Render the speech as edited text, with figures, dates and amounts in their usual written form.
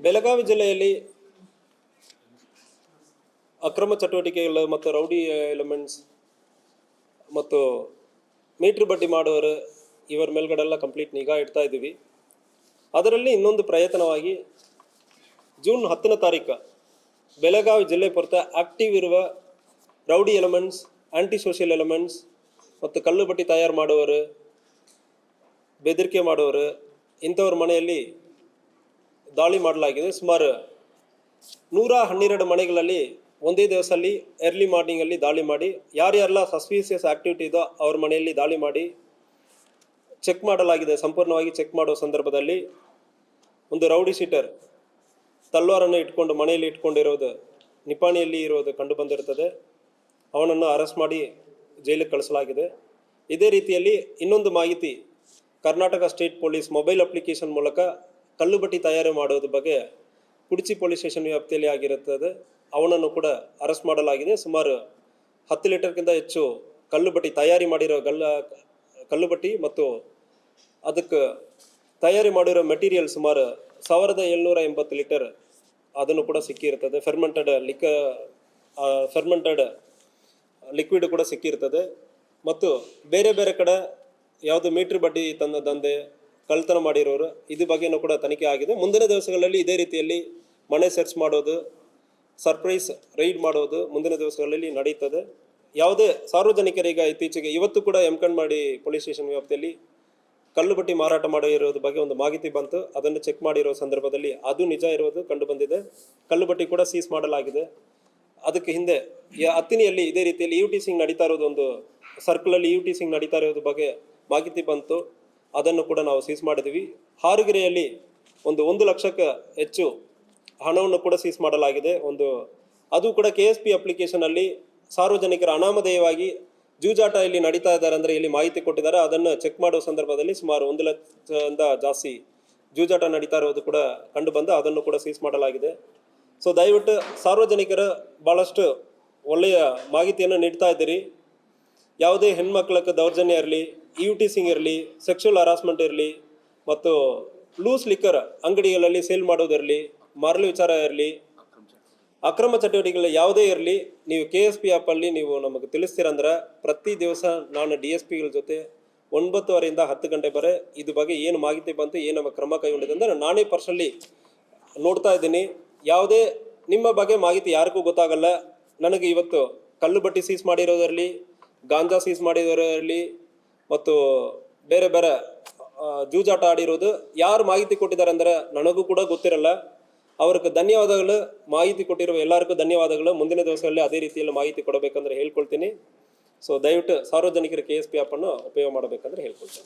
ಬೆಳಗಾವಿ ಜಿಲ್ಲೆಯಲ್ಲಿ ಅಕ್ರಮ ಚಟುವಟಿಕೆಗಳು ಮತ್ತು ರೌಡಿ ಎಲಿಮೆಂಟ್ಸ್ ಮತ್ತು ಮೀಟ್ರ್ ಬಡ್ಡಿ ಮಾಡುವವರು ಇವರ ಮೇಲ್ಗಡೆಲ್ಲ ಕಂಪ್ಲೀಟ್ ನಿಗಾ ಇಡ್ತಾ ಇದ್ದೀವಿ. ಅದರಲ್ಲಿ ಇನ್ನೊಂದು ಪ್ರಯತ್ನವಾಗಿ ಜೂನ್ 10ನೇ ತಾರೀಕು ಬೆಳಗಾವಿ ಜಿಲ್ಲೆ ಹೊರತ ಆಕ್ಟಿವ್ ಇರುವ rowdy elements, aunty social elements ಮತ್ತು ಕಲ್ಲು ಬಟ್ಟಿ ತಯಾರು ಮಾಡುವವರು, ಬೆದರಿಕೆ ಮಾಡುವವರು ಇಂಥವ್ರ ಮನೆಯಲ್ಲಿ ದಾಳಿ ಮಾಡಲಾಗಿದೆ. ಸುಮಾರು 112 ಮನೆಗಳಲ್ಲಿ ಒಂದೇ ದಿವಸದಲ್ಲಿ ಎರ್ಲಿ ಮಾರ್ನಿಂಗಲ್ಲಿ ದಾಳಿ ಮಾಡಿ ಯಾರ್ಯಾರೆಲ್ಲ ಸಸ್ಪೀಸಿಯಸ್ ಆಕ್ಟಿವಿಟಿ ಇದೋ ಅವ್ರ ಮನೆಯಲ್ಲಿ ದಾಳಿ ಮಾಡಿ ಚೆಕ್ ಮಾಡಲಾಗಿದೆ. ಸಂಪೂರ್ಣವಾಗಿ ಚೆಕ್ ಮಾಡುವ ಸಂದರ್ಭದಲ್ಲಿ ಒಂದು ರೌಡಿ ಶೀಟರ್ ತಲ್ವಾರನ್ನು ಇಟ್ಕೊಂಡು ಮನೆಯಲ್ಲಿ ಇಟ್ಕೊಂಡಿರೋದು, ನಿಪಾಣಿಯಲ್ಲಿ ಇರೋದು ಕಂಡು ಬಂದಿರುತ್ತದೆ. ಅವನನ್ನು ಅರೆಸ್ಟ್ ಮಾಡಿ ಜೈಲಿಗೆ ಕಳಿಸಲಾಗಿದೆ. ಇದೇ ರೀತಿಯಲ್ಲಿ ಇನ್ನೊಂದು ಮಾಹಿತಿ, Karnataka state police mobile application ಮೂಲಕ ಕಲ್ಲು ಬಟ್ಟಿ ತಯಾರಿ ಮಾಡೋದ್ರ ಬಗ್ಗೆ ಕುಡ್ಚಿ ಪೊಲೀಸ್ ಸ್ಟೇಷನ್ ವ್ಯಾಪ್ತಿಯಲ್ಲಿ ಆಗಿರುತ್ತದೆ. ಅವನನ್ನು ಕೂಡ ಅರೆಸ್ಟ್ ಮಾಡಲಾಗಿದೆ. ಸುಮಾರು 10 ಲೀಟರ್ಗಿಂತ ಹೆಚ್ಚು ಕಲ್ಲು ಬಟ್ಟಿ ತಯಾರಿ ಮಾಡಿರೋ ಕಲ್ಲು ಬಟ್ಟಿ ಮತ್ತು ಅದಕ್ಕೆ ತಯಾರಿ ಮಾಡಿರೋ ಮೆಟೀರಿಯಲ್ ಸುಮಾರು 1780 ಲೀಟರ್ ಅದನ್ನು ಕೂಡ ಸಿಕ್ಕಿರ್ತದೆ. ಫೆರ್ಮೆಂಟೆಡ್ ಲಿಕ್ವಿಡ್ ಕೂಡ ಸಿಕ್ಕಿರ್ತದೆ. ಮತ್ತು ಬೇರೆ ಬೇರೆ ಕಡೆ ಯಾವುದು ಮೀಟ್ರ್ ಬಡ್ಡಿ ದಂಧೆ ಕಳ್ತನ ಮಾಡಿರೋರು ಇದ್ರ ಬಗ್ಗೆನೂ ಕೂಡ ತನಿಖೆ ಆಗಿದೆ. ಮುಂದಿನ ದಿವಸಗಳಲ್ಲಿ ಇದೇ ರೀತಿಯಲ್ಲಿ ಮನೆ ಸರ್ಚ್ ಮಾಡೋದು, ಸರ್ಪ್ರೈಸ್ ರೈಡ್ ಮಾಡೋದು ಮುಂದಿನ ದಿವಸಗಳಲ್ಲಿ ನಡೆಯುತ್ತದೆ. ಯಾವುದೇ ಸಾರ್ವಜನಿಕರಿಗೆ ಇತ್ತೀಚೆಗೆ ಇವತ್ತು ಕೂಡ ಎಮ್ಕಂಡ್ಮಾಡಿ ಪೊಲೀಸ್ ಸ್ಟೇಷನ್ ವ್ಯಾಪ್ತಿಯಲ್ಲಿ ಕಲ್ಲು ಬಟ್ಟಿ ಮಾರಾಟ ಮಾಡಿರೋದ್ರ ಬಗ್ಗೆ ಒಂದು ಮಾಹಿತಿ ಬಂತು. ಅದನ್ನು ಚೆಕ್ ಮಾಡಿರೋ ಸಂದರ್ಭದಲ್ಲಿ ಅದು ನಿಜ ಇರೋದು ಕಂಡು ಬಂದಿದೆ. ಕಲ್ಲು ಬಟ್ಟಿ ಕೂಡ ಸೀಸ್ ಮಾಡಲಾಗಿದೆ. ಅದಕ್ಕೆ ಹಿಂದೆ ಹತ್ತಿನಿಯಲ್ಲಿ ಇದೇ ರೀತಿಯಲ್ಲಿ ಯೂಟಿಸಿಂಗ್ ನಡೀತಾ ಇರೋದು, ಒಂದು ಸರ್ಕಲಲ್ಲಿ ಯೂಟಿಸಿಂಗ್ ನಡೀತಾ ಇರೋದ್ರ ಬಗ್ಗೆ ಮಾಹಿತಿ ಬಂತು. ಅದನ್ನು ಕೂಡ ನಾವು ಸೀಸ್ ಮಾಡಿದ್ವಿ. ಹಾರುಗೆರೆಯಲ್ಲಿ ಒಂದು 1 ಲಕ್ಷಕ್ಕೆ ಹೆಚ್ಚು ಹಣವನ್ನು ಕೂಡ ಸೀಸ್ ಮಾಡಲಾಗಿದೆ. ಅದು ಕೂಡ KSP ಅಪ್ಲಿಕೇಶನಲ್ಲಿ ಸಾರ್ವಜನಿಕರ ಅನಾಮಧೇಯವಾಗಿ ಜೂಜಾಟ ಇಲ್ಲಿ ನಡೀತಾ ಇದ್ದಾರೆ ಅಂದರೆ ಇಲ್ಲಿ ಮಾಹಿತಿ ಕೊಟ್ಟಿದ್ದಾರೆ. ಅದನ್ನು ಚೆಕ್ ಮಾಡುವ ಸಂದರ್ಭದಲ್ಲಿ ಸುಮಾರು 1 ಲಕ್ಷದಿಂದ ಜಾಸ್ತಿ ಜೂಜಾಟ ನಡೀತಾ ಇರೋದು ಕೂಡ ಕಂಡು ಬಂದು ಅದನ್ನು ಕೂಡ ಸೀಸ್ ಮಾಡಲಾಗಿದೆ. ಸೊ ದಯವಿಟ್ಟು ಸಾರ್ವಜನಿಕರ ಭಾಳಷ್ಟು ಒಳ್ಳೆಯ ಮಾಹಿತಿಯನ್ನು ನೀಡ್ತಾ ಇದ್ದೀರಿ. ಯಾವುದೇ ಹೆಣ್ಮಕ್ಳಿಗೆ ದೌರ್ಜನ್ಯ ಇರಲಿ, ಯೂಟಿಸಿಂಗ್ ಇರಲಿ, ಸೆಕ್ಷುವಲ್ ಹರಾಸ್ಮೆಂಟ್ ಇರಲಿ, ಮತ್ತು ಲೂಸ್ ಲಿಕ್ಕರ್ ಅಂಗಡಿಗಳಲ್ಲಿ ಸೇಲ್ ಮಾಡೋದಿರಲಿ, ಮಾರಲಿ ವಿಚಾರ ಇರಲಿ, ಅಕ್ರಮ ಚಟುವಟಿಕೆಗಳು ಯಾವುದೇ ಇರಲಿ, ನೀವು KSP ಆ್ಯಪಲ್ಲಿ ನೀವು ನಮಗೆ ತಿಳಿಸ್ತೀರಂದ್ರೆ ಪ್ರತಿ ದಿವಸ ನಾನು DSPಗಳ ಜೊತೆ 9:30ರಿಂದ 10 ಗಂಟೆ ಬರೆ ಇದ್ರ ಬಗ್ಗೆ ಏನು ಮಾಹಿತಿ ಬಂತು, ಏನು ನಮ್ಮ ಕ್ರಮ ಕೈಗೊಂಡಿದೆ ಅಂದರೆ ನಾನೇ ಪರ್ಸನಲಿ ನೋಡ್ತಾ ಇದ್ದೀನಿ. ಯಾವುದೇ ನಿಮ್ಮ ಬಗ್ಗೆ ಮಾಹಿತಿ ಯಾರಿಗೂ ಗೊತ್ತಾಗಲ್ಲ. ನನಗೆ ಇವತ್ತು ಕಲ್ಲು ಬಟ್ಟಿ ಸೀಸ್ ಮಾಡಿರೋದಿರಲಿ, ಗಾಂಜಾ ಸೀಸ್ ಮಾಡಿರೋದಿರಲಿ, ಮತ್ತು ಬೇರೆ ಬೇರೆ ಜೂಜಾಟ ಆಡಿರೋದು ಯಾರು ಮಾಹಿತಿ ಕೊಟ್ಟಿದ್ದಾರೆ ಅಂದರೆ ನನಗೂ ಕೂಡ ಗೊತ್ತಿರಲ್ಲ. ಅವ್ರಿಗೆ ಧನ್ಯವಾದಗಳು. ಮಾಹಿತಿ ಕೊಟ್ಟಿರುವ ಎಲ್ಲರಿಗೂ ಧನ್ಯವಾದಗಳು. ಮುಂದಿನ ದಿವಸಗಳಲ್ಲಿ ಅದೇ ರೀತಿಯಲ್ಲಿ ಮಾಹಿತಿ ಕೊಡಬೇಕಂದ್ರೆ ಹೇಳ್ಕೊಳ್ತೀನಿ. ಸೊ ದಯವಿಟ್ಟು ಸಾರ್ವಜನಿಕರ KSP ಆ್ಯಪನ್ನು ಉಪಯೋಗ ಮಾಡಬೇಕಂದ್ರೆ ಹೇಳ್ಕೊಳ್ತೀನಿ.